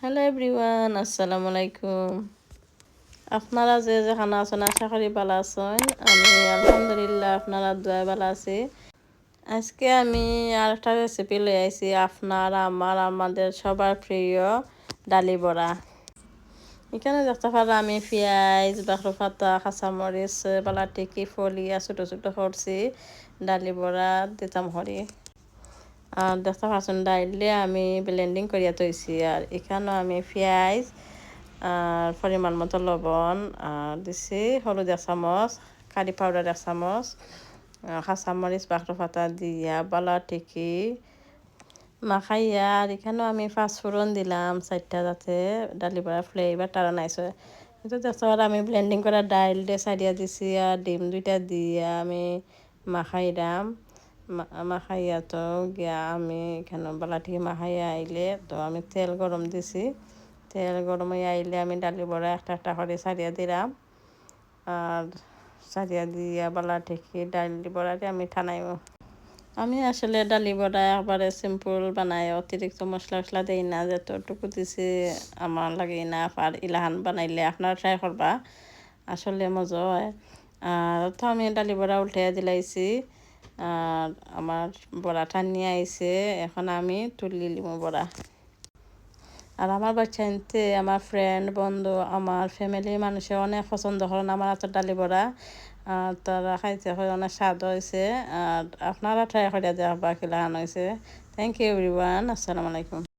Hello everyone, আসসালামু আলাইকুম। আপনারা যে যেখানে আছেন আশা করি ভালো আছেন। আমি আলহামদুলিল্লাহ আপনারা দোয়া ভালো আছি। আজকে আমি আরেকটা রেসিপি লয়ে আইছি, আপনার আমাদের সবার প্রিয় ডালি বড়া। এখানে দেখতে পারা আমি পেঁয়াজ, বাকর পাতা, কাঁচামরিচ, বালাটিকি ফলিয়া ছোটো ছোটো করছি ডালি বড়া দিতাম হরি। আর দেখতে পাচ্ছেন ডাইলে আমি ব্লেন্ডিং করিয়া তৈছি। আর এখানেও আমি পেঁয়াজ আর পরিমাণ মতো লবণ আর দিছি হলুদ 1 চামচ, কারি পাউডার 1 চামচ, কাঁচামরিচ বাকর পাতা দিয়া বালা টিকি মাখাইয়া। আর এখানেও আমি পাঁচফোড়ন দিলাম 4টা, যাতে ডালি বড়া ফ্লেভার টারা নাইছে। কিন্তু দেখতে আমি ব্লেন্ডিং করা ডাইল দিয়ে সারিয়া দিছি আর ডিম 2টা দিয়া আমি মাখাইলাম। মাখাইয়া তো গিয়া আমি এখানে বালাটি মাখাইয়া আইলে তো আমি তেল গরম দিছি। তেল গরম হয়ে আইলে আমি ডালি বড়া একটা একটা করে সারিয়া দিলাম। আর সারিয়া দিয়া বালাটিকে ডালি বড়াটি আমি ঠানাইব। আমি আসলে ডালি বড়া একবারে সিম্পল বানাই, অতিরিক্ত মশলা টশলা দিই না, যতটুকু দিছি আমার লাগে না। আর ইলাহান বানাইলে আপনারা ট্রাই করবা, আসলে মজা হয়। আর তো আমি ডালি বড়া উল্টে দিলাইছি আর আমার বড়াটা নিয়ে আইছে। এখন আমি তুলি লিমু বড়া। আর আমার বাচ্চা আনতে আমার ফ্রেন্ড বন্ধু আমার ফ্যামিলির মানুষে অনেক পছন্দ করেন আমার হাতের ডালি বড়া। আর তারা খাইতে হয় অনেক স্বাদ হয়েছে। আর আপনারা ট্রাই করে দেখবা কিলান হয়েছে। থ্যাংক ইউ এভরিওয়ান, আসসালামু আলাইকুম।